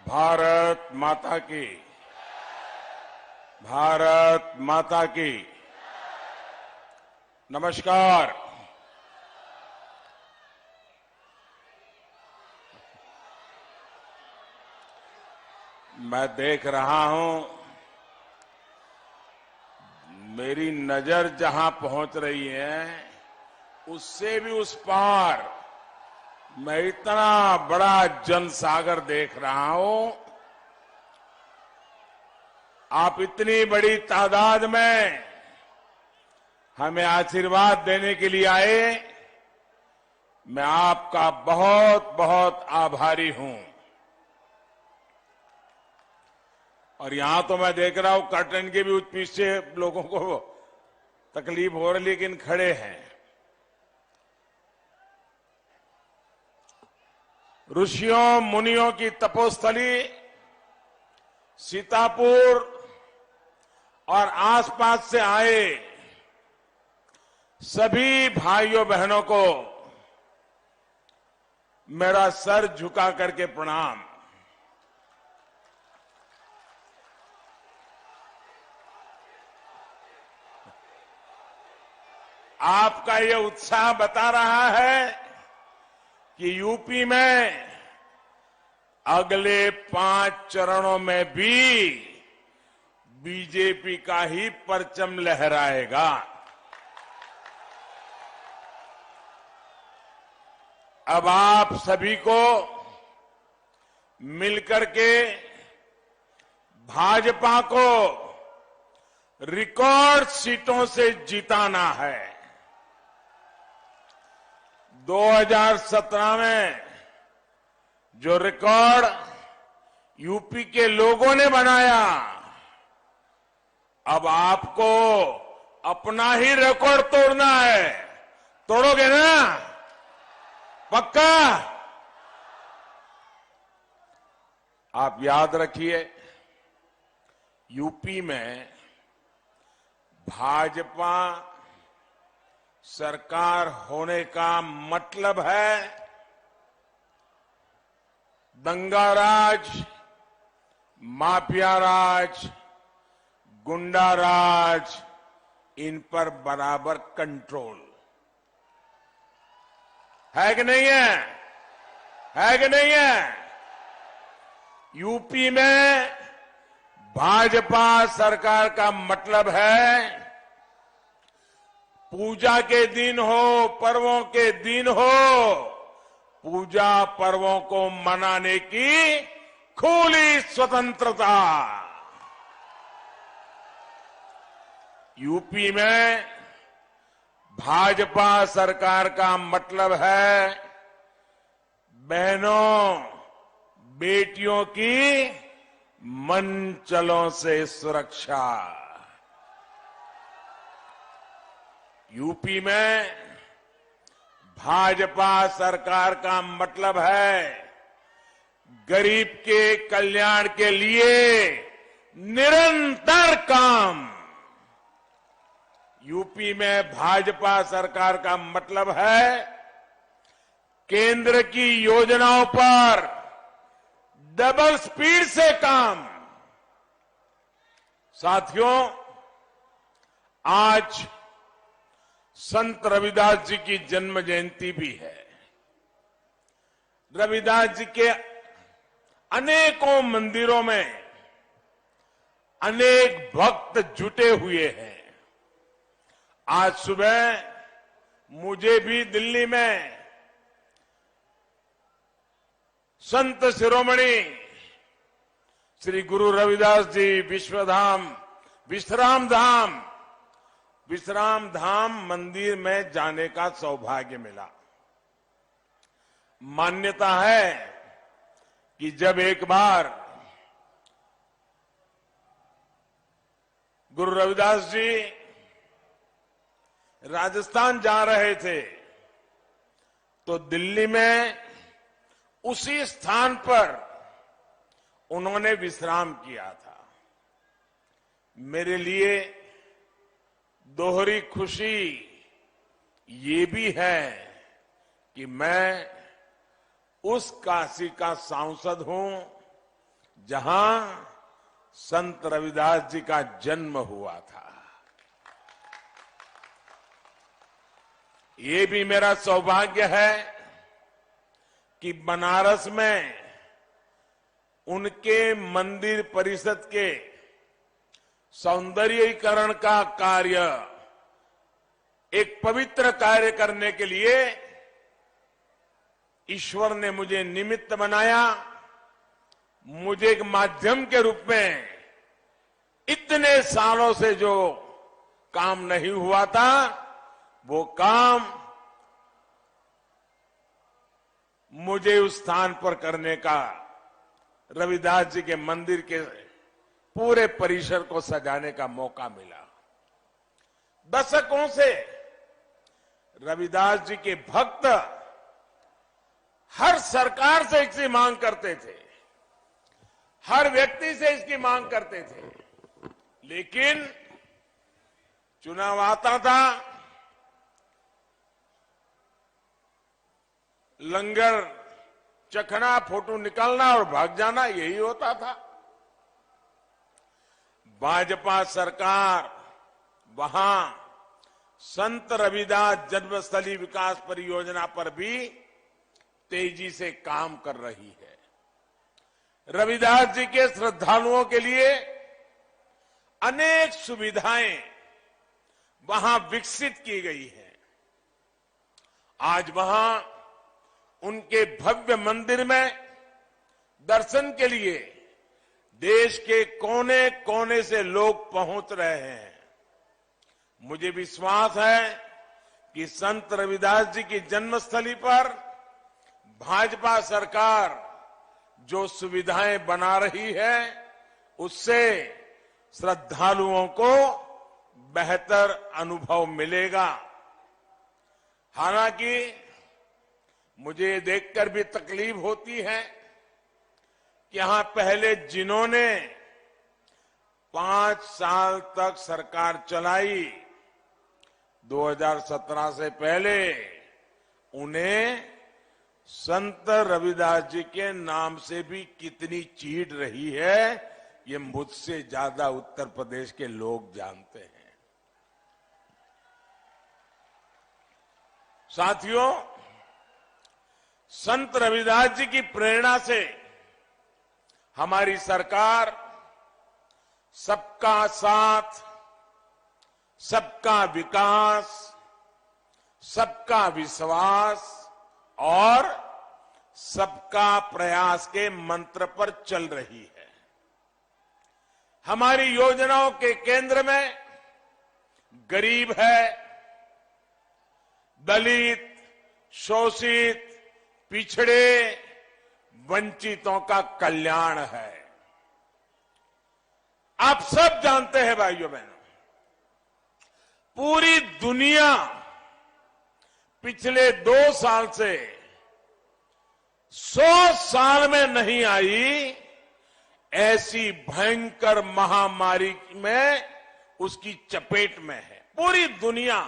भारत माता की, भारत माता की। नमस्कार। मैं देख रहा हूं, मेरी नजर जहां पहुंच रही है उससे भी उस पार मैं इतना बड़ा जनसागर देख रहा हूं। आप इतनी बड़ी तादाद में हमें आशीर्वाद देने के लिए आए, मैं आपका बहुत बहुत आभारी हूं। और यहां तो मैं देख रहा हूं कर्टन के भी पीछे लोगों को तकलीफ हो रही, लेकिन खड़े हैं। ऋषियों मुनियों की तपोस्थली सीतापुर और आसपास से आए सभी भाइयों बहनों को मेरा सर झुका करके प्रणाम। आपका ये उत्साह बता रहा है कि यूपी में अगले 5 चरणों में भी बीजेपी का ही परचम लहराएगा। अब आप सभी को मिलकर के भाजपा को रिकॉर्ड सीटों से जिताना है। 2017 में जो रिकॉर्ड यूपी के लोगों ने बनाया, अब आपको अपना ही रिकॉर्ड तोड़ना है। तोड़ोगे ना? पक्का? आप याद रखिए, यूपी में भाजपा सरकार होने का मतलब है दंगा राज, माफिया राज, गुंडा राज, इन पर बराबर कंट्रोल है कि नहीं है? है कि नहीं है? यूपी में भाजपा सरकार का मतलब है पूजा के दिन हो, पर्वों के दिन हो, पूजा पर्वों को मनाने की खुली स्वतंत्रता। यूपी में भाजपा सरकार का मतलब है बहनों बेटियों की मनचलों से सुरक्षा। यूपी में भाजपा सरकार का मतलब है गरीब के कल्याण के लिए निरंतर काम। यूपी में भाजपा सरकार का मतलब है केंद्र की योजनाओं पर डबल स्पीड से काम। साथियों, आज संत रविदास जी की जन्म जयंती भी है। रविदास जी के अनेकों मंदिरों में अनेक भक्त जुटे हुए हैं। आज सुबह मुझे भी दिल्ली में संत शिरोमणि श्री गुरु रविदास जी विश्राम धाम मंदिर में जाने का सौभाग्य मिला। मान्यता है कि जब एक बार गुरु रविदास जी राजस्थान जा रहे थे तो दिल्ली में उसी स्थान पर उन्होंने विश्राम किया था। मेरे लिए दोहरी खुशी ये भी है कि मैं उस काशी का सांसद हूं जहां संत रविदास जी का जन्म हुआ था। ये भी मेरा सौभाग्य है कि बनारस में उनके मंदिर परिसर के सौंदर्यीकरण का कार्य, एक पवित्र कार्य करने के लिए ईश्वर ने मुझे निमित्त बनाया। मुझे एक माध्यम के रूप में इतने सालों से जो काम नहीं हुआ था, वो काम मुझे उस स्थान पर करने का, रविदास जी के मंदिर के पूरे परिसर को सजाने का मौका मिला। दशकों से रविदास जी के भक्त हर सरकार से इसकी मांग करते थे, हर व्यक्ति से इसकी मांग करते थे, लेकिन चुनाव आता था, लंगर चखना, फोटो निकालना और भाग जाना, यही होता था। भाजपा सरकार वहां संत रविदास जन्मस्थली विकास परियोजना पर भी तेजी से काम कर रही है। रविदास जी के श्रद्धालुओं के लिए अनेक सुविधाएं वहां विकसित की गई है। आज वहां उनके भव्य मंदिर में दर्शन के लिए देश के कोने कोने से लोग पहुंच रहे हैं। मुझे विश्वास है कि संत रविदास जी की जन्मस्थली पर भाजपा सरकार जो सुविधाएं बना रही है, उससे श्रद्धालुओं को बेहतर अनुभव मिलेगा। हालांकि मुझे ये देखकर भी तकलीफ होती है कि यहां पहले जिन्होंने 5 साल तक सरकार चलाई, 2017 से पहले, उन्हें संत रविदास जी के नाम से भी कितनी चीड़ रही है, ये मुझसे ज्यादा उत्तर प्रदेश के लोग जानते हैं। साथियों, संत रविदास जी की प्रेरणा से हमारी सरकार सबका साथ, सबका विकास, सबका विश्वास और सबका प्रयास के मंत्र पर चल रही है। हमारी योजनाओं के केंद्र में गरीब है, दलित, शोषित, पिछड़े, वंचितों का कल्याण है। आप सब जानते हैं भाइयों बहनों, पूरी दुनिया पिछले 2 साल से 100 साल में नहीं आई ऐसी भयंकर महामारी में उसकी चपेट में है। पूरी दुनिया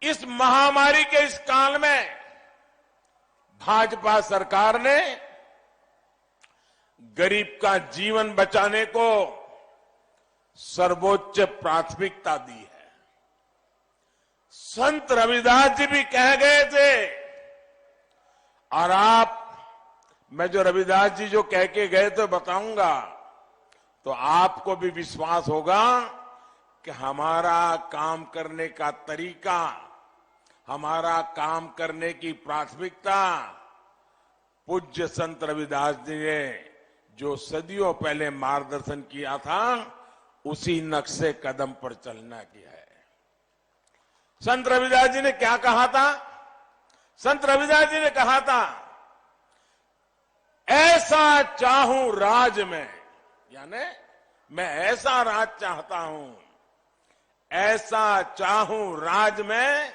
इस महामारी के इस काल में भाजपा सरकार ने गरीब का जीवन बचाने को सर्वोच्च प्राथमिकता दी है। संत रविदास जी भी कह गए थे, और मैं जो रविदास जी जो कह के गए तो बताऊंगा, तो आपको भी विश्वास होगा कि हमारा काम करने का तरीका, हमारा काम करने की प्राथमिकता पूज्य संत रविदास जी ने जो सदियों पहले मार्गदर्शन किया था, उसी नक्शे कदम पर चलना किया है। संत रविदास जी ने क्या कहा था? संत रविदास जी ने कहा था, ऐसा चाहूं राज में, यानी मैं ऐसा राज चाहता हूं, ऐसा चाहूं राज में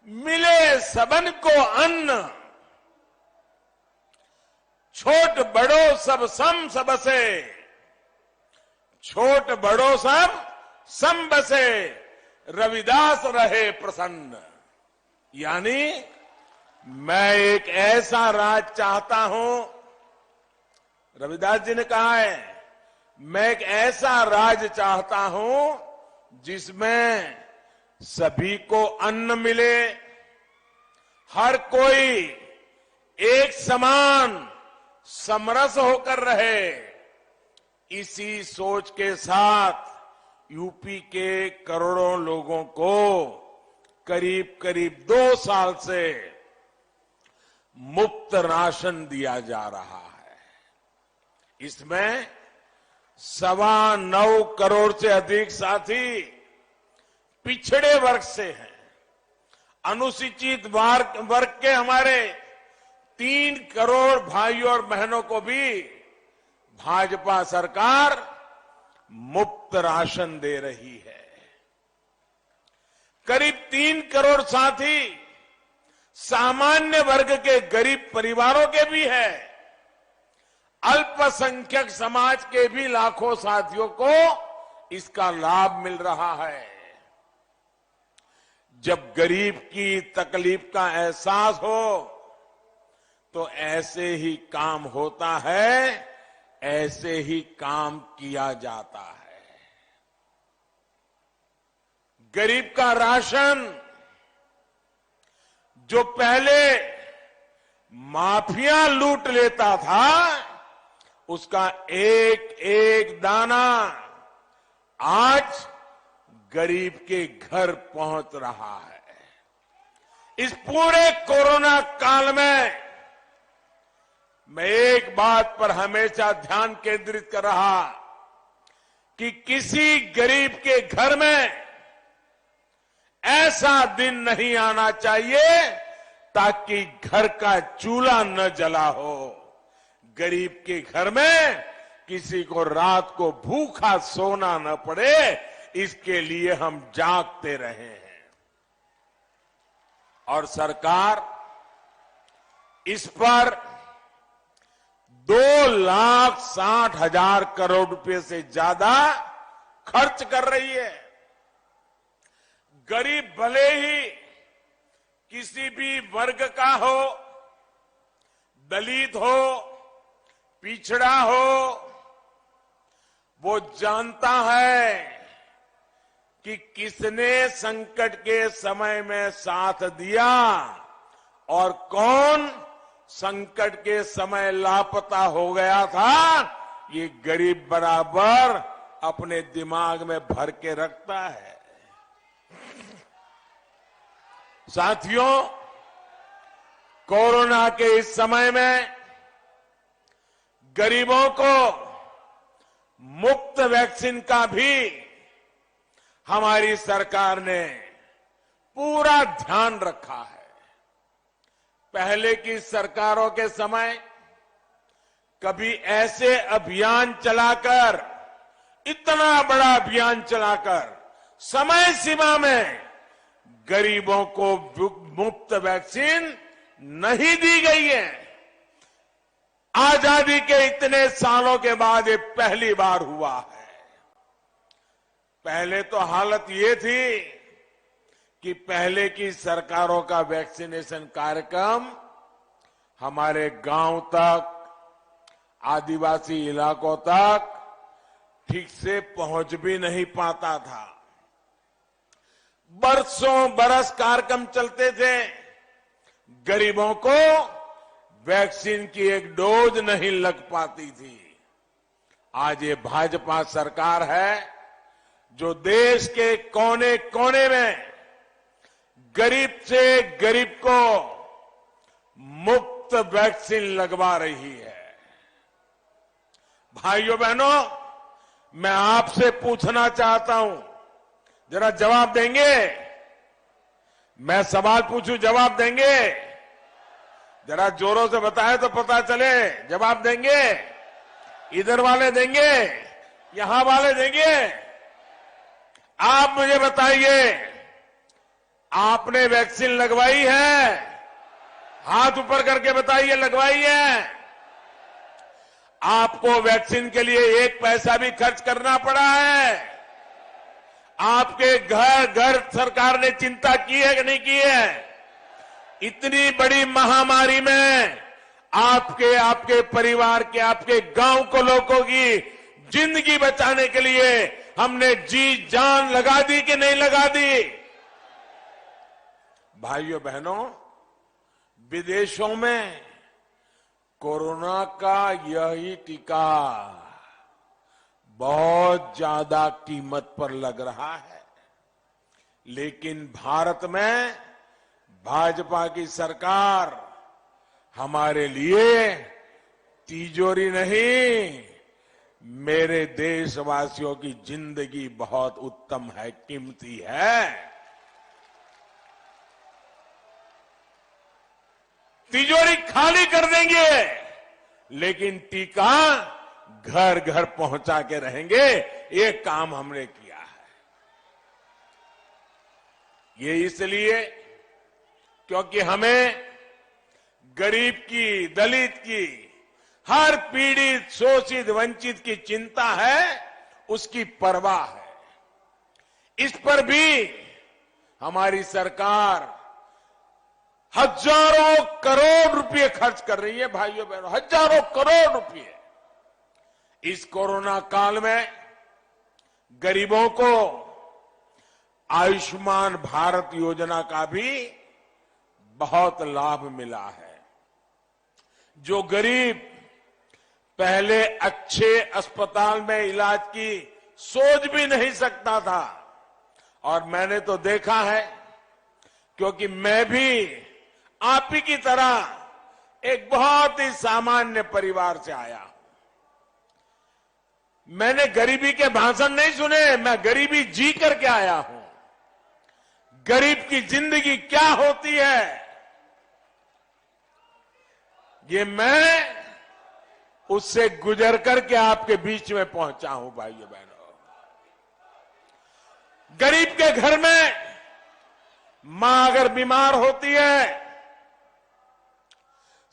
मिले सबन को अन्न, छोट बड़ो सब सम सबसे, छोट बड़ो सब सम बसे, रविदास रहे प्रसन्न। यानी मैं एक ऐसा राज चाहता हूं रविदास जी ने कहा है, मैं एक ऐसा राज्य चाहता हूं जिसमें सभी को अन्न मिले, हर कोई एक समान समरस होकर रहे। इसी सोच के साथ यूपी के करोड़ों लोगों को करीब करीब 2 साल से मुफ्त राशन दिया जा रहा है। इसमें 9.25 करोड़ से अधिक साथी पिछड़े वर्ग से हैं। अनुसूचित वर्ग के हमारे 3 करोड़ भाइयों और बहनों को भी भाजपा सरकार मुफ्त राशन दे रही है। करीब 3 करोड़ साथी सामान्य वर्ग के गरीब परिवारों के भी है। अल्पसंख्यक समाज के भी लाखों साथियों को इसका लाभ मिल रहा है। जब गरीब की तकलीफ का एहसास हो तो ऐसे ही काम होता है, ऐसे ही काम किया जाता है। गरीब का राशन जो पहले माफिया लूट लेता था, उसका एक एक दाना आज गरीब के घर पहुंच रहा है। इस पूरे कोरोना काल में मैं एक बात पर हमेशा ध्यान केंद्रित कर रहा कि किसी गरीब के घर में ऐसा दिन नहीं आना चाहिए ताकि घर का चूल्हा न जला हो। गरीब के घर में किसी को रात को भूखा सोना न पड़े, इसके लिए हम जागते रहे हैं। और सरकार इस पर 2,60,000 करोड़ रुपए से ज्यादा खर्च कर रही है। गरीब भले ही किसी भी वर्ग का हो, दलित हो, पिछड़ा हो, वो जानता है कि किसने संकट के समय में साथ दिया और कौन संकट के समय लापता हो गया था। ये गरीब बराबर अपने दिमाग में भर के रखता है। साथियों, कोरोना के इस समय में गरीबों को मुफ्त वैक्सीन का भी हमारी सरकार ने पूरा ध्यान रखा है। पहले की सरकारों के समय कभी ऐसे अभियान चलाकर, इतना बड़ा अभियान चलाकर समय सीमा में गरीबों को मुफ्त वैक्सीन नहीं दी गई है। आजादी के इतने सालों के बाद ये पहली बार हुआ है। पहले तो हालत ये थी कि पहले की सरकारों का वैक्सीनेशन कार्यक्रम हमारे गांव तक, आदिवासी इलाकों तक ठीक से पहुंच भी नहीं पाता था। बरसों बरस कार्यक्रम चलते थे, गरीबों को वैक्सीन की एक डोज नहीं लग पाती थी। आज ये भाजपा सरकार है जो देश के कोने कोने में गरीब से गरीब को मुफ्त वैक्सीन लगवा रही है। भाइयों बहनों, मैं आपसे पूछना चाहता हूं, जरा जवाब देंगे? मैं सवाल पूछूं, जवाब देंगे? जरा जोरों से बताएं तो पता चले। जवाब देंगे? इधर वाले देंगे, यहां वाले देंगे? आप मुझे बताइए, आपने वैक्सीन लगवाई है? हाथ ऊपर करके बताइए, लगवाई है? आपको वैक्सीन के लिए एक पैसा भी खर्च करना पड़ा है? आपके घर घर सरकार ने चिंता की है कि नहीं की है? इतनी बड़ी महामारी में आपके आपके परिवार के आपके गांव को लोगों की जिंदगी बचाने के लिए हमने जी जान लगा दी कि नहीं लगा दी। भाइयों बहनों, विदेशों में कोरोना का यही टीका बहुत ज्यादा कीमत पर लग रहा है, लेकिन भारत में भाजपा की सरकार हमारे लिए तिजोरी नहीं, मेरे देशवासियों की जिंदगी बहुत उत्तम है, कीमती है। तिजोरी खाली कर देंगे, लेकिन टीका घर घर पहुंचा के रहेंगे। ये काम हमने किया है। ये इसलिए क्योंकि हमें गरीब की, दलित की, हर पीड़ित, शोषित, वंचित की चिंता है, उसकी परवाह है। इस पर भी हमारी सरकार हजारों करोड़ रुपए खर्च कर रही है। भाइयों बहनों, हजारों करोड़ रुपए इस कोरोना काल में गरीबों को आयुष्मान भारत योजना का भी बहुत लाभ मिला है। जो गरीब पहले अच्छे अस्पताल में इलाज की सोच भी नहीं सकता था, और मैंने तो देखा है क्योंकि मैं भी आप ही की तरह एक बहुत ही सामान्य परिवार से आया हूं। मैंने गरीबी के भाषण नहीं सुने, मैं गरीबी जी करके आया हूं। गरीब की जिंदगी क्या होती है, ये मैं उससे गुजर करके आपके बीच में पहुंचा हूं। भाइयों बहनों, गरीब के घर में मां अगर बीमार होती है,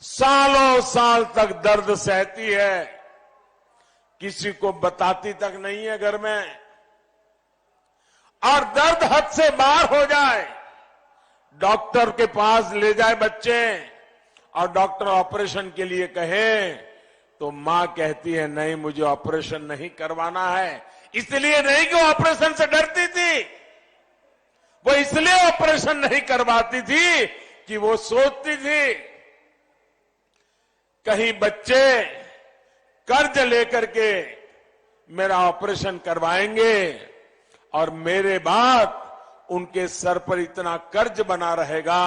सालों साल तक दर्द सहती है, किसी को बताती तक नहीं है घर में, और दर्द हद से बाहर हो जाए, डॉक्टर के पास ले जाए बच्चे और डॉक्टर ऑपरेशन के लिए कहे, तो मां कहती है नहीं, मुझे ऑपरेशन नहीं करवाना है। इसलिए नहीं कि ऑपरेशन से डरती थी, वो इसलिए ऑपरेशन नहीं करवाती थी कि वो सोचती थी कहीं बच्चे कर्ज लेकर के मेरा ऑपरेशन करवाएंगे और मेरे बाद उनके सर पर इतना कर्ज बना रहेगा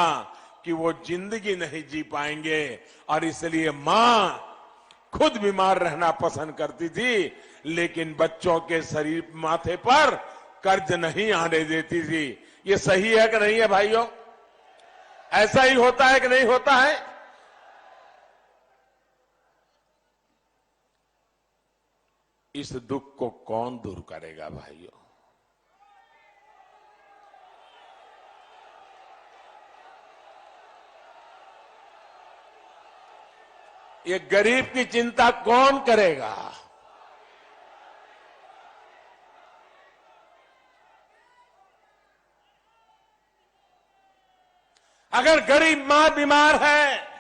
कि वो जिंदगी नहीं जी पाएंगे। और इसलिए मां खुद बीमार रहना पसंद करती थी, लेकिन बच्चों के शरीर माथे पर कर्ज नहीं आने देती थी। ये सही है कि नहीं है भाइयों? ऐसा ही होता है कि नहीं होता है? इस दुख को कौन दूर करेगा भाइयों? ये गरीब की चिंता कौन करेगा? अगर गरीब मां बीमार है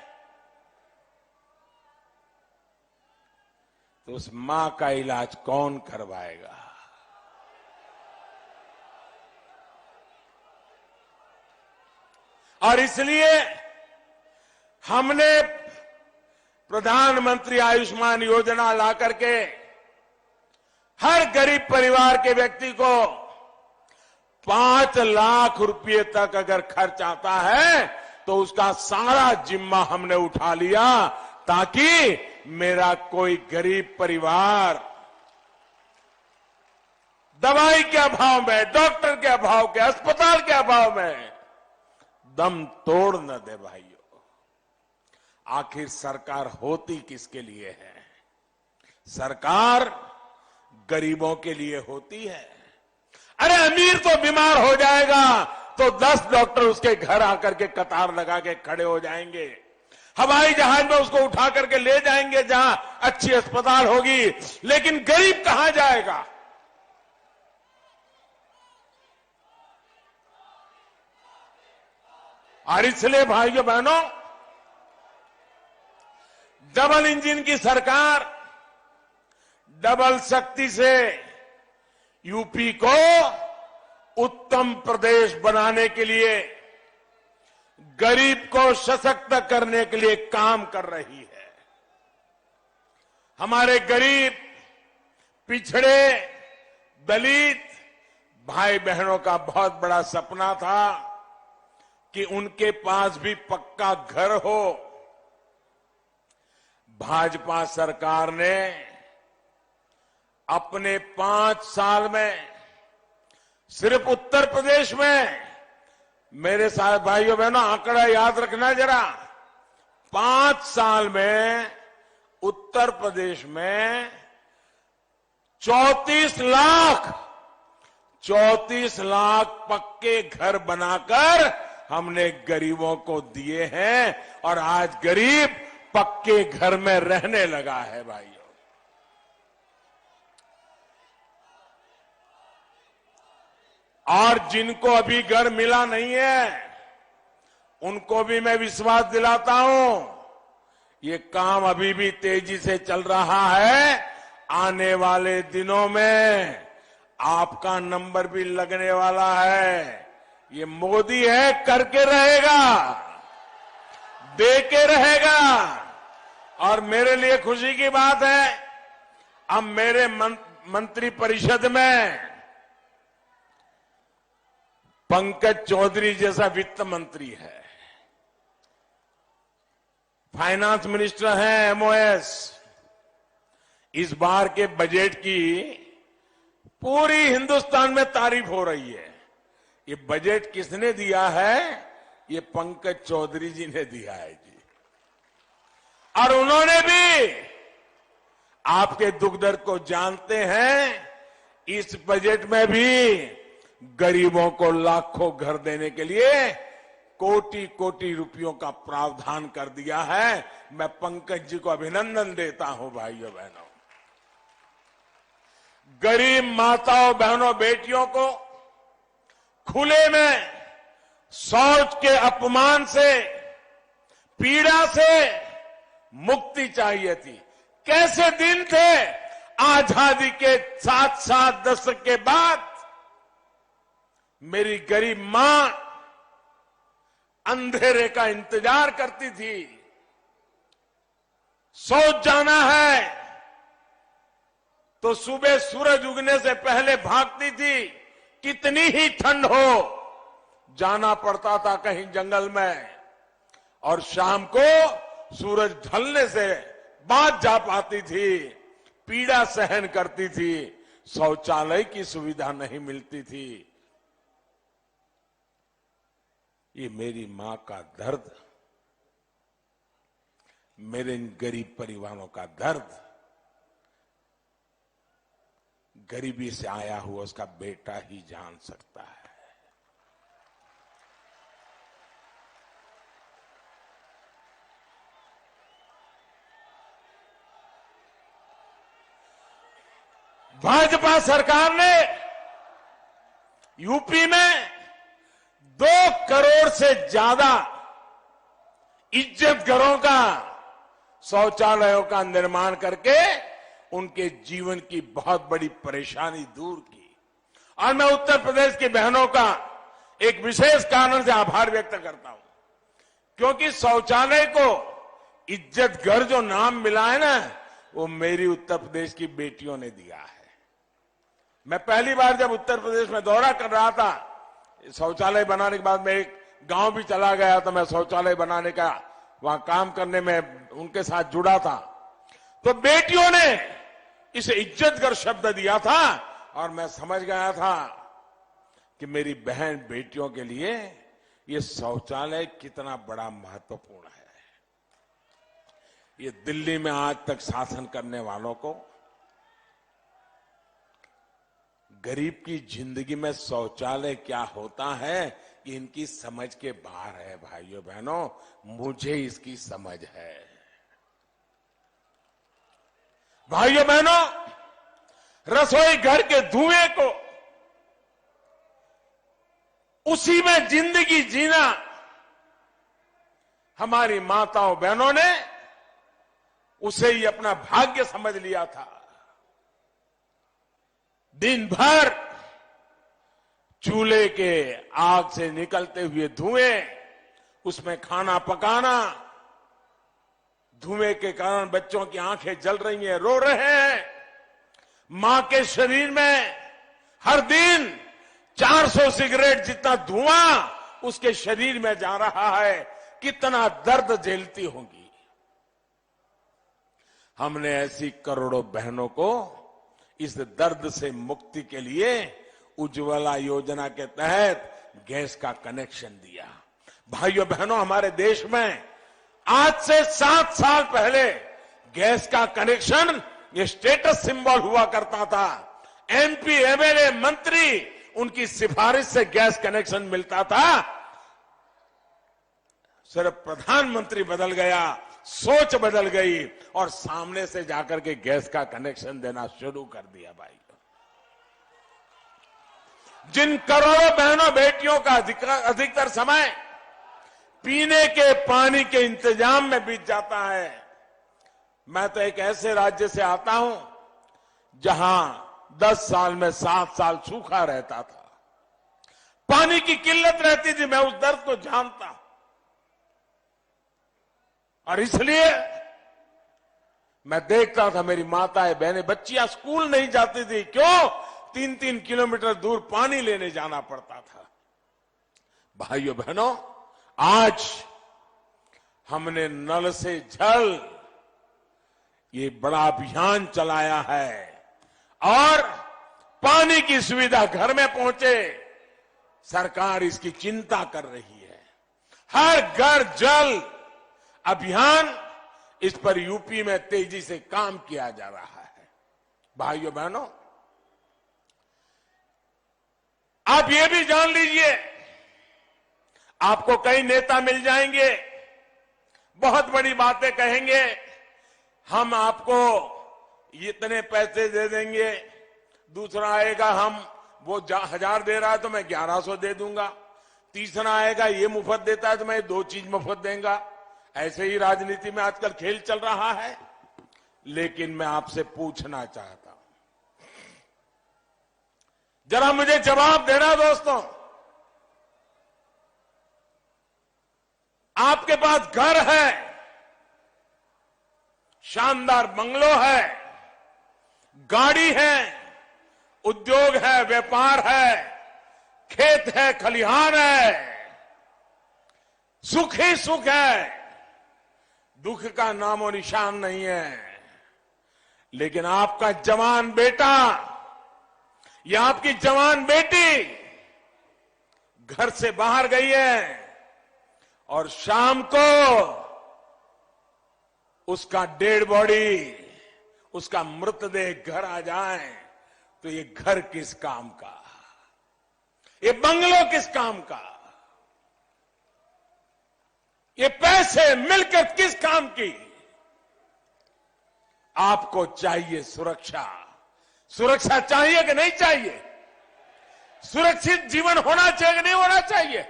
तो उस मां का इलाज कौन करवाएगा? और इसलिए हमने प्रधानमंत्री आयुष्मान योजना ला करके हर गरीब परिवार के व्यक्ति को 5 लाख रुपए तक अगर खर्च आता है तो उसका सारा जिम्मा हमने उठा लिया, ताकि मेरा कोई गरीब परिवार दवाई के अभाव में, डॉक्टर के अभाव के, अस्पताल के अभाव में दम तोड़ न दे। भाइयों, आखिर सरकार होती किसके लिए है? सरकार गरीबों के लिए होती है। अरे अमीर तो बीमार हो जाएगा तो 10 डॉक्टर उसके घर आकर के कतार लगा के खड़े हो जाएंगे, हवाई जहाज में उसको उठा करके ले जाएंगे जहां अच्छी अस्पताल होगी, लेकिन गरीब कहां जाएगा? और इसलिए भाइयों बहनों, डबल इंजन की सरकार डबल शक्ति से यूपी को उत्तम प्रदेश बनाने के लिए, गरीब को सशक्त करने के लिए काम कर रही है। हमारे गरीब, पिछड़े, दलित भाई बहनों का बहुत बड़ा सपना था कि उनके पास भी पक्का घर हो। भाजपा सरकार ने अपने 5 साल में सिर्फ उत्तर प्रदेश में, मेरे साथ भाइयों बहनों आंकड़ा याद रखना जरा, 5 साल में उत्तर प्रदेश में 34 लाख पक्के घर बनाकर हमने गरीबों को दिए हैं और आज गरीब पक्के घर में रहने लगा है भाइयों। और जिनको अभी घर मिला नहीं है उनको भी मैं विश्वास दिलाता हूं, ये काम अभी भी तेजी से चल रहा है। आने वाले दिनों में आपका नंबर भी लगने वाला है। ये मोदी है, करके रहेगा, दे के रहेगा। और मेरे लिए खुशी की बात है, अब मेरे मंत्री परिषद में पंकज चौधरी जैसा वित्त मंत्री है, फाइनेंस मिनिस्टर हैं, एमओएस। इस बार के बजट की पूरी हिंदुस्तान में तारीफ हो रही है। ये बजट किसने दिया है? ये पंकज चौधरी जी ने दिया है जी। और उन्होंने भी आपके दुख दर्द को जानते हैं। इस बजट में भी गरीबों को लाखों घर देने के लिए कोटि कोटि रुपयों का प्रावधान कर दिया है। मैं पंकज जी को अभिनंदन देता हूं भाइयों बहनों। गरीब माताओं बहनों बेटियों को खुले में शौच के अपमान से, पीड़ा से मुक्ति चाहिए थी। कैसे दिन थे आजादी के 7 दशक के बाद। मेरी गरीब मां अंधेरे का इंतजार करती थी। शौच जाना है तो सुबह सूरज उगने से पहले भागती थी। कितनी ही ठंड हो, जाना पड़ता था कहीं जंगल में, और शाम को सूरज ढलने से बाद जा पाती थी। पीड़ा सहन करती थी। शौचालय की सुविधा नहीं मिलती थी। ये मेरी मां का दर्द, मेरे इन गरीब परिवारों का दर्द, गरीबी से आया हुआ उसका बेटा ही जान सकता है। भाजपा सरकार ने यूपी में 2 करोड़ से ज्यादा इज्जत घरों का, शौचालयों का निर्माण करके उनके जीवन की बहुत बड़ी परेशानी दूर की। और मैं उत्तर प्रदेश की बहनों का एक विशेष कारण से आभार व्यक्त करता हूं, क्योंकि शौचालय को इज्जत घर जो नाम मिला है ना, वो मेरी उत्तर प्रदेश की बेटियों ने दिया है। मैं पहली बार जब उत्तर प्रदेश में दौरा कर रहा था, शौचालय बनाने के बाद मैं एक गांव भी चला गया, तो मैं शौचालय बनाने का वहां काम करने में उनके साथ जुड़ा था। तो बेटियों ने इसे इज्जतघर शब्द दिया था और मैं समझ गया था कि मेरी बहन बेटियों के लिए ये शौचालय कितना बड़ा महत्वपूर्ण है। ये दिल्ली में आज तक शासन करने वालों को गरीब की जिंदगी में शौचालय क्या होता है कि इनकी समझ के बाहर है भाइयों बहनों। मुझे इसकी समझ है। भाइयों बहनों, रसोई घर के धुएं को, उसी में जिंदगी जीना हमारी माताओं बहनों ने उसे ही अपना भाग्य समझ लिया था। दिन भर चूल्हे के आग से निकलते हुए धुएं, उसमें खाना पकाना, धुएं के कारण बच्चों की आंखें जल रही हैं, रो रहे हैं। मां के शरीर में हर दिन 400 सिगरेट जितना धुआं उसके शरीर में जा रहा है, कितना दर्द झेलती होंगी। हमने ऐसी करोड़ों बहनों को इस दर्द से मुक्ति के लिए उज्ज्वला योजना के तहत गैस का कनेक्शन दिया। भाइयों बहनों, हमारे देश में आज से 7 साल पहले गैस का कनेक्शन ये स्टेटस सिंबल हुआ करता था। एमपी, एमएलए, मंत्री, उनकी सिफारिश से गैस कनेक्शन मिलता था। सिर्फ प्रधानमंत्री बदल गया, सोच बदल गई और सामने से जाकर के गैस का कनेक्शन देना शुरू कर दिया। भाई, जिन करोड़ों बहनों बेटियों का अधिकतर समय पीने के पानी के इंतजाम में बीत जाता है। मैं तो एक ऐसे राज्य से आता हूं जहां 10 साल में 7 साल सूखा रहता था, पानी की किल्लत रहती थी। मैं उस दर्द को जानता हूं और इसलिए मैं देखता था मेरी माताएं, बहनें, बच्चियां स्कूल नहीं जाती थी। क्यों? 3-3 किलोमीटर दूर पानी लेने जाना पड़ता था। भाइयों बहनों, आज हमने नल से जल ये बड़ा अभियान चलाया है और पानी की सुविधा घर में पहुंचे, सरकार इसकी चिंता कर रही है। हर घर जल अभियान, इस पर यूपी में तेजी से काम किया जा रहा है। भाइयों बहनों, आप ये भी जान लीजिए, आपको कई नेता मिल जाएंगे, बहुत बड़ी बातें कहेंगे, हम आपको इतने पैसे दे देंगे। दूसरा आएगा, हम वो 1000 दे रहा है तो मैं 1100 दे दूंगा। तीसरा आएगा, ये मुफ्त देता है तो मैं 2 चीज मुफ्त देंगा। ऐसे ही राजनीति में आजकल खेल चल रहा है। लेकिन मैं आपसे पूछना चाहता हूं, जरा मुझे जवाब देना दोस्तों। आपके पास घर है, शानदार बंगलो है, गाड़ी है, उद्योग है, व्यापार है, खेत है, खलिहान है, सुख ही सुख है, दुख का नामो निशान नहीं है। लेकिन आपका जवान बेटा या आपकी जवान बेटी घर से बाहर गई है और शाम को उसका डेड बॉडी, उसका मृतदेह घर आ जाए तो ये घर किस काम का, ये बंगलो किस काम का, ये पैसे मिलकर किस काम की। आपको चाहिए सुरक्षा। सुरक्षा चाहिए कि नहीं चाहिए? सुरक्षित जीवन होना चाहिए कि नहीं होना चाहिए?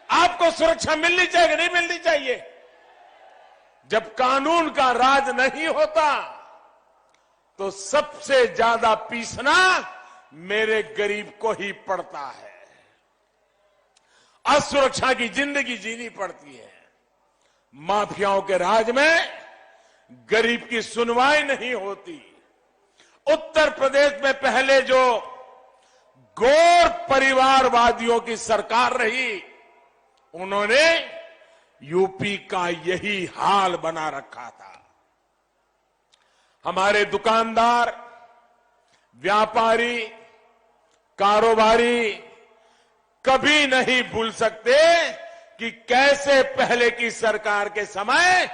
आपको सुरक्षा मिलनी चाहिए कि नहीं मिलनी चाहिए? जब कानून का राज नहीं होता तो सबसे ज्यादा पीसना मेरे गरीब को ही पड़ता है। असुरक्षा की जिंदगी जीनी पड़ती है। माफियाओं के राज में गरीब की सुनवाई नहीं होती। उत्तर प्रदेश में पहले जो गौर परिवारवादियों की सरकार रही, उन्होंने यूपी का यही हाल बना रखा था। हमारे दुकानदार, व्यापारी, कारोबारी कभी नहीं भूल सकते कि कैसे पहले की सरकार के समय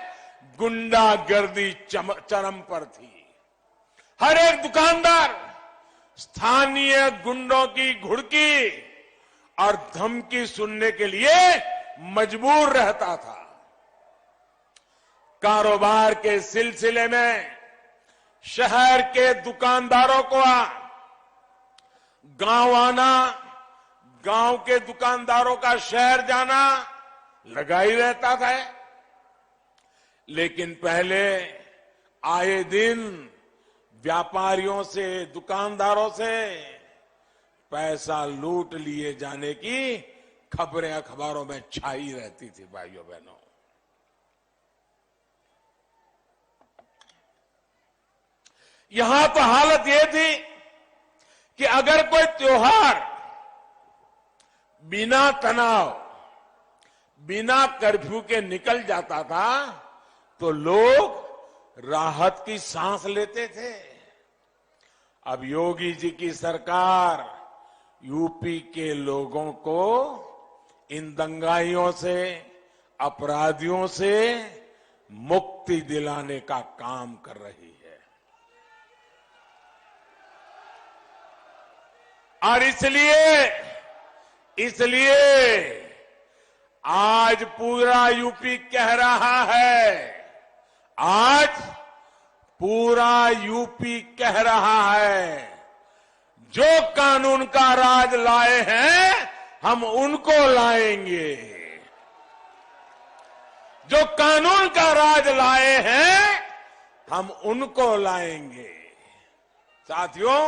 गुंडागर्दी चरम पर थी। हर एक दुकानदार स्थानीय गुंडों की घुड़की और धमकी सुनने के लिए मजबूर रहता था। कारोबार के सिलसिले में शहर के दुकानदारों को गांव आना, गांव के दुकानदारों का शहर जाना लगा ही रहता था। लेकिन पहले आए दिन व्यापारियों से, दुकानदारों से पैसा लूट लिए जाने की खबरें अखबारों में छाई रहती थी। भाइयों बहनों, यहां तो हालत यह थी कि अगर कोई त्योहार बिना तनाव, बिना कर्फ्यू के निकल जाता था तो लोग राहत की सांस लेते थे। अब योगी जी की सरकार यूपी के लोगों को इन दंगाइयों से, अपराधियों से मुक्ति दिलाने का काम कर रही है। और इसलिए आज पूरा यूपी कह रहा है, आज पूरा यूपी कह रहा है, जो कानून का राज लाए हैं हम उनको लाएंगे। जो कानून का राज लाए हैं हम उनको लाएंगे। साथियों,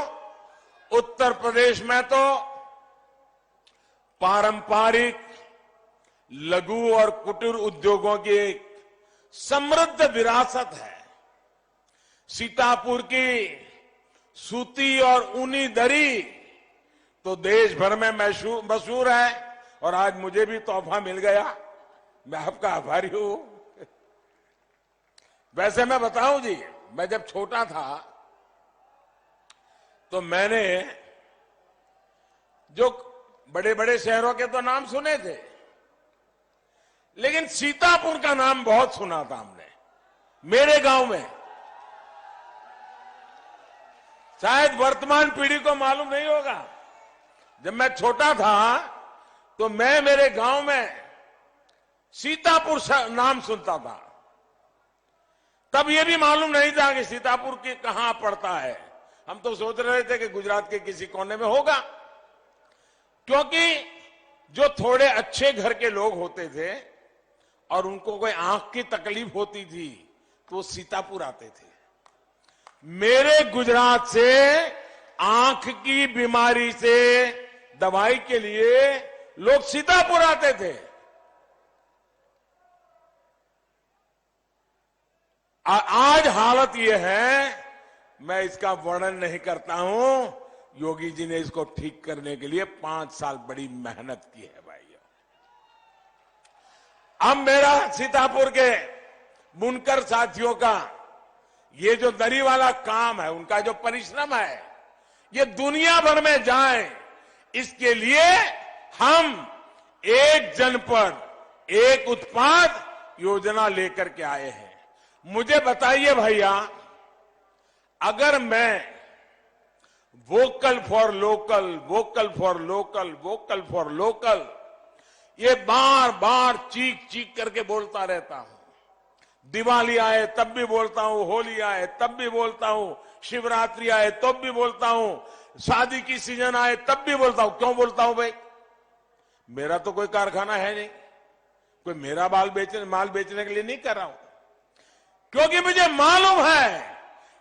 उत्तर प्रदेश में तो पारंपरिक लघु और कुटीर उद्योगों की एक समृद्ध विरासत है। सीतापुर की सूती और ऊनी दरी तो देश भर में मशहूर है और आज मुझे भी तोहफा मिल गया, मैं आपका आभारी हूं। वैसे मैं बताऊं जी, मैं जब छोटा था तो मैंने जो बड़े बड़े शहरों के तो नाम सुने थे, लेकिन सीतापुर का नाम बहुत सुना था हमने मेरे गांव में। शायद वर्तमान पीढ़ी को मालूम नहीं होगा, जब मैं छोटा था तो मैं मेरे गांव में सीतापुर नाम सुनता था। तब यह भी मालूम नहीं था कि सीतापुर की कहां पड़ता है। हम तो सोच रहे थे कि गुजरात के किसी कोने में होगा, क्योंकि जो थोड़े अच्छे घर के लोग होते थे और उनको कोई आंख की तकलीफ होती थी तो वो सीतापुर आते थे। मेरे गुजरात से आंख की बीमारी से दवाई के लिए लोग सीतापुर आते थे। आज हालत यह है, मैं इसका वर्णन नहीं करता हूं। योगी जी ने इसको ठीक करने के लिए 5 साल बड़ी मेहनत की है भाइयों। अब मेरा सीतापुर के बुनकर साथियों का ये जो दरी वाला काम है, उनका जो परिश्रम है, ये दुनिया भर में जाए, इसके लिए हम एक जनपद एक उत्पाद योजना लेकर के आए हैं। मुझे बताइए भैया, अगर मैं vocal for local, vocal for local, vocal for local ये बार बार चीख चीख करके बोलता रहता हूं, दिवाली आए तब भी बोलता हूं, होली आए तब भी बोलता हूं, शिवरात्रि आए तब भी बोलता हूं, शादी की सीजन आए तब भी बोलता हूं। क्यों बोलता हूं भाई? मेरा तो कोई कारखाना है नहीं, कोई मेरा माल बेचने के लिए नहीं कर रहा हूं, क्योंकि मुझे मालूम है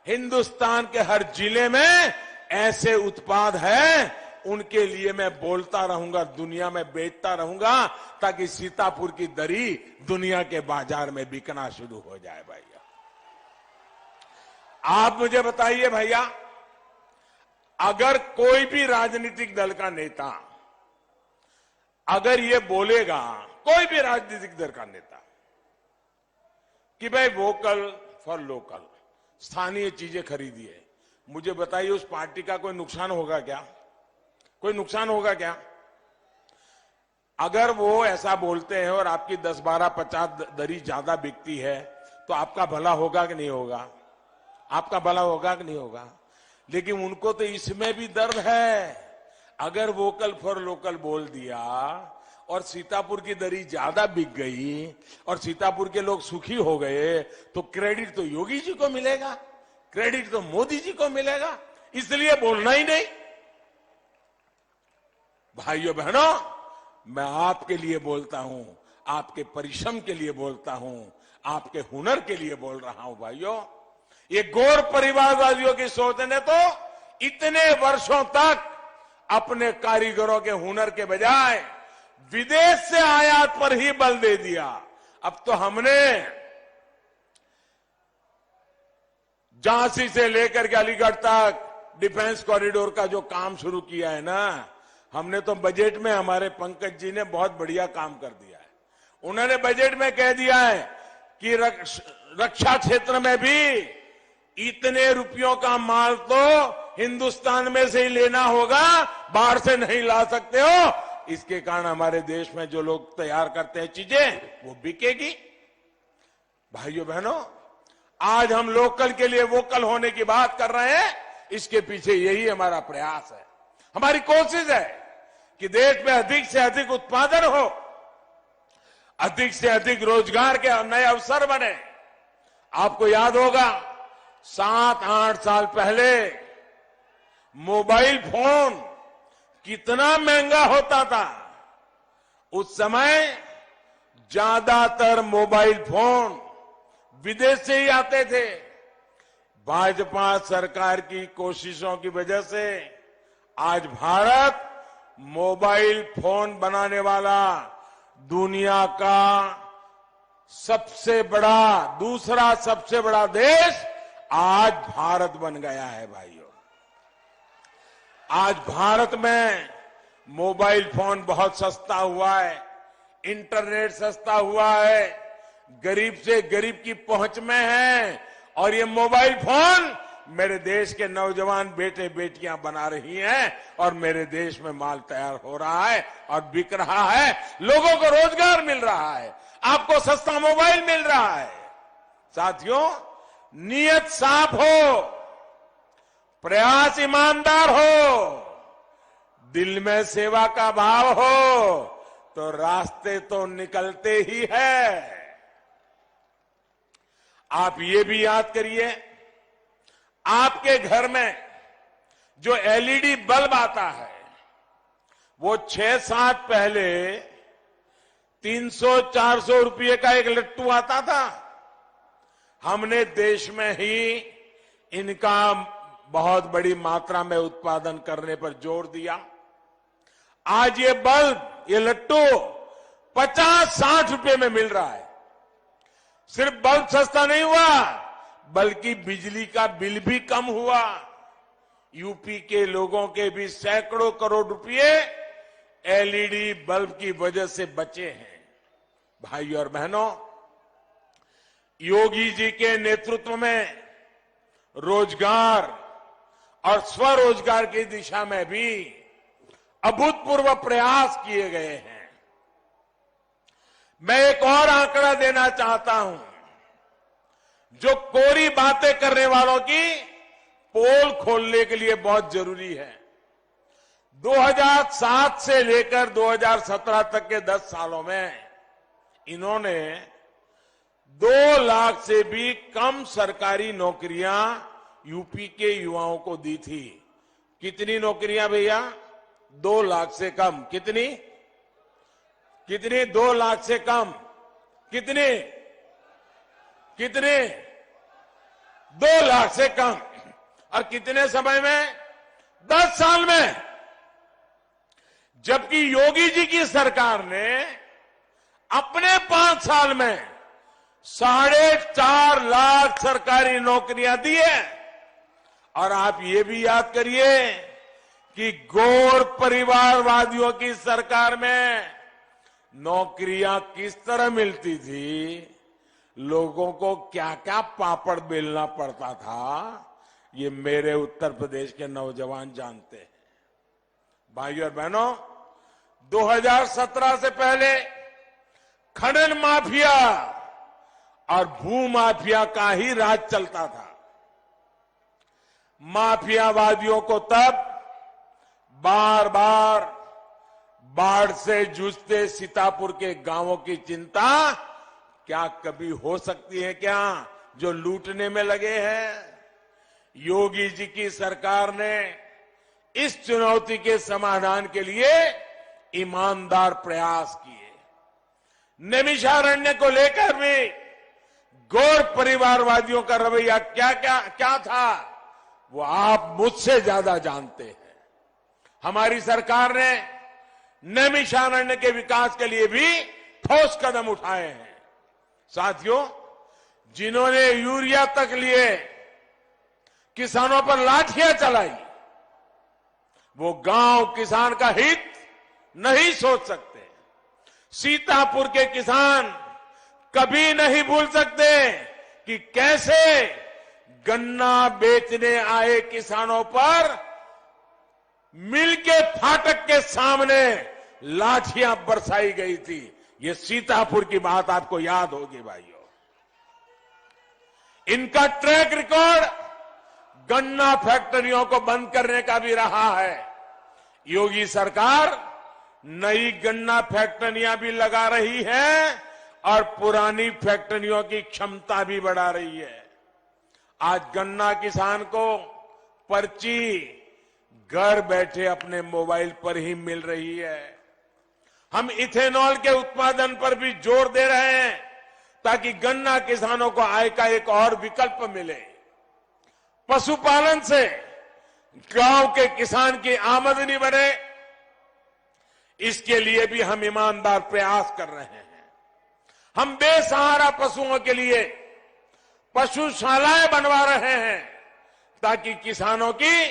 हिंदुस्तान के हर जिले में ऐसे उत्पाद हैं, उनके लिए मैं बोलता रहूंगा, दुनिया में बेचता रहूंगा, ताकि सीतापुर की दरी दुनिया के बाजार में बिकना शुरू हो जाए। भैया आप मुझे बताइए भैया, अगर कोई भी राजनीतिक दल का नेता अगर ये बोलेगा, कोई भी राजनीतिक दल का नेता, कि भाई वोकल फॉर लोकल, स्थानीय चीजें खरीदिए, मुझे बताइए उस पार्टी का कोई नुकसान होगा क्या? कोई नुकसान होगा क्या? अगर वो ऐसा बोलते हैं और आपकी 10, 12, 50 दरी ज्यादा बिकती है तो आपका भला होगा कि नहीं होगा? आपका भला होगा कि नहीं होगा? लेकिन उनको तो इसमें भी दर्द है। अगर वोकल फॉर लोकल बोल दिया और सीतापुर की दरी ज्यादा बिक गई और सीतापुर के लोग सुखी हो गए, तो क्रेडिट तो योगी जी को मिलेगा, क्रेडिट तो मोदी जी को मिलेगा, इसलिए बोलना ही नहीं। भाइयों बहनों, मैं आपके लिए बोलता हूं, आपके परिश्रम के लिए बोलता हूं, आपके हुनर के लिए बोल रहा हूं। भाइयों, ये गौर परिवारवादियों की सोच ने तो इतने वर्षों तक अपने कारीगरों के हुनर के बजाय विदेश से आयात पर ही बल दे दिया। अब तो हमने झांसी से लेकर के अलीगढ़ तक डिफेंस कॉरिडोर का जो काम शुरू किया है ना, हमने तो बजट में, हमारे पंकज जी ने बहुत बढ़िया काम कर दिया है। उन्होंने बजट में कह दिया है कि रक्षा क्षेत्र में भी इतने रुपयों का माल तो हिंदुस्तान में से ही लेना होगा, बाहर से नहीं ला सकते हो। इसके कारण हमारे देश में जो लोग तैयार करते हैं चीजें, वो बिकेगी। भाइयों बहनों, आज हम लोकल के लिए वोकल होने की बात कर रहे हैं, इसके पीछे यही हमारा प्रयास है। हमारी कोशिश है कि देश में अधिक से अधिक उत्पादन हो, अधिक से अधिक रोजगार के नए अवसर बने। आपको याद होगा 7-8 साल पहले मोबाइल फोन कितना महंगा होता था। उस समय ज्यादातर मोबाइल फोन विदेश से ही आते थे। भाजपा सरकार की कोशिशों की वजह से आज भारत मोबाइल फोन बनाने वाला दुनिया का दूसरा सबसे बड़ा देश आज भारत बन गया है। भाइयों, आज भारत में मोबाइल फोन बहुत सस्ता हुआ है, इंटरनेट सस्ता हुआ है, गरीब से गरीब की पहुंच में है। और ये मोबाइल फोन मेरे देश के नौजवान बेटे बेटियां बना रही हैं और मेरे देश में माल तैयार हो रहा है और बिक रहा है। लोगों को रोजगार मिल रहा है, आपको सस्ता मोबाइल मिल रहा है। साथियों, नियत साफ हो, प्रयास ईमानदार हो, दिल में सेवा का भाव हो, तो रास्ते तो निकलते ही है। आप ये भी याद करिए, आपके घर में जो एलईडी बल्ब आता है, वो 6-7 पहले 300-400 रुपये का एक लट्टू आता था। हमने देश में ही इनका बहुत बड़ी मात्रा में उत्पादन करने पर जोर दिया। आज ये बल्ब, ये लट्टू 50-60 रुपये में मिल रहा है। सिर्फ बल्ब सस्ता नहीं हुआ, बल्कि बिजली का बिल भी कम हुआ। यूपी के लोगों के भी सैकड़ों करोड़ रुपए एलईडी बल्ब की वजह से बचे हैं। भाइयों और बहनों, योगी जी के नेतृत्व में रोजगार और स्वरोजगार की दिशा में भी अभूतपूर्व प्रयास किए गए हैं। मैं एक और आंकड़ा देना चाहता हूं, जो कोरी बातें करने वालों की पोल खोलने के लिए बहुत जरूरी है। 2007 से लेकर 2017 तक के 10 सालों में इन्होंने 2 लाख से भी कम सरकारी नौकरियां यूपी के युवाओं को दी थी। कितनी नौकरियां भैया? 2 लाख से कम। कितनी? 2 लाख से कम। कितने? 2 लाख से कम। और कितने समय में? 10 साल में। जबकि योगी जी की सरकार ने अपने 5 साल में 4.5 लाख सरकारी नौकरियां दी है। और आप ये भी याद करिए कि गौर परिवारवादियों की सरकार में नौकरियां किस तरह मिलती थी, लोगों को क्या क्या पापड़ बेलना पड़ता था, ये मेरे उत्तर प्रदेश के नौजवान जानते हैं। भाइयों और बहनों, 2017 से पहले खनन माफिया और भू माफिया का ही राज चलता था। माफियावादियों को तब बार बार बाढ़ से जूझते सीतापुर के गांवों की चिंता क्या कभी हो सकती है क्या, जो लूटने में लगे हैं? योगी जी की सरकार ने इस चुनौती के समाधान के लिए ईमानदार प्रयास किए। नैमिषारण्य को लेकर भी गौर परिवारवादियों का रवैया क्या था, वो आप मुझसे ज्यादा जानते हैं। हमारी सरकार ने नैमिषारण्य के विकास के लिए भी ठोस कदम उठाए हैं। साथियों, जिन्होंने यूरिया तक लिए किसानों पर लाठियां चलाई, वो गांव किसान का हित नहीं सोच सकते। सीतापुर के किसान कभी नहीं भूल सकते कि कैसे गन्ना बेचने आए किसानों पर मिल के फाटक के सामने लाठियां बरसाई गई थी। ये सीतापुर की बात आपको याद होगी भाइयों। इनका ट्रैक रिकॉर्ड गन्ना फैक्ट्रियों को बंद करने का भी रहा है। योगी सरकार नई गन्ना फैक्ट्रियां भी लगा रही है और पुरानी फैक्ट्रियों की क्षमता भी बढ़ा रही है। आज गन्ना किसान को पर्ची घर बैठे अपने मोबाइल पर ही मिल रही है। हम इथेनॉल के उत्पादन पर भी जोर दे रहे हैं ताकि गन्ना किसानों को आय का एक और विकल्प मिले। पशुपालन से गांव के किसान की आमदनी बढ़े, इसके लिए भी हम ईमानदार प्रयास कर रहे हैं। हम बेसहारा पशुओं के लिए पशुशालाएं बनवा रहे हैं ताकि किसानों की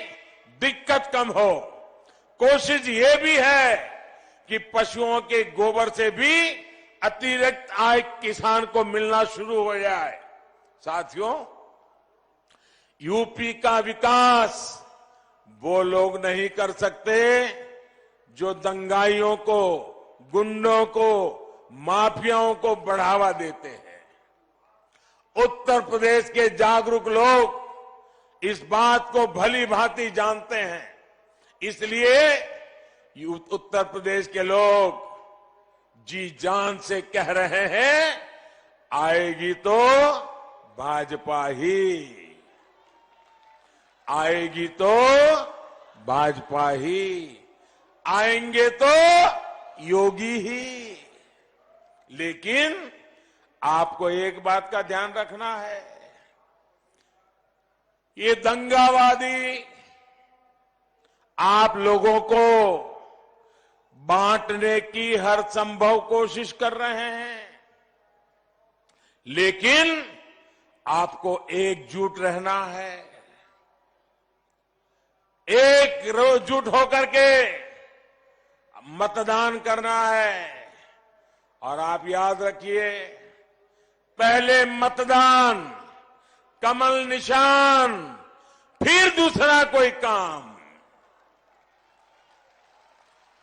दिक्कत कम हो। कोशिश ये भी है कि पशुओं के गोबर से भी अतिरिक्त आय किसान को मिलना शुरू हो जाए। साथियों, यूपी का विकास वो लोग नहीं कर सकते जो दंगाइयों को, गुंडों को, माफियाओं को बढ़ावा देते हैं। उत्तर प्रदेश के जागरूक लोग इस बात को भली भांति जानते हैं। इसलिए उत्तर प्रदेश के लोग जी जान से कह रहे हैं, आएगी तो भाजपा ही, आएगी तो भाजपा ही, आएंगे तो योगी ही। लेकिन आपको एक बात का ध्यान रखना है, ये दंगावादी आप लोगों को बांटने की हर संभव कोशिश कर रहे हैं, लेकिन आपको एकजुट रहना है। एकजुट होकर के मतदान करना है। और आप याद रखिए, पहले मतदान, कमल निशान, फिर दूसरा कोई काम।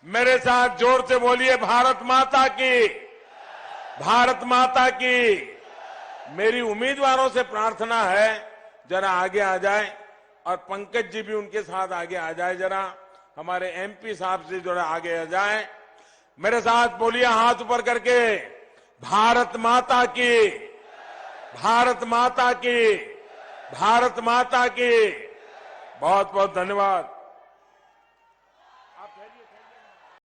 मेरे साथ जोर से बोलिए, भारत माता की, भारत माता की। मेरी उम्मीदवारों से प्रार्थना है, जरा आगे आ जाए और पंकज जी भी उनके साथ आगे आ जाए। जरा हमारे एमपी साहब से जरा आगे आ जाए। मेरे साथ बोलिए हाथ ऊपर करके, भारत माता की, भारत माता की, भारत माता की। बहुत बहुत धन्यवाद।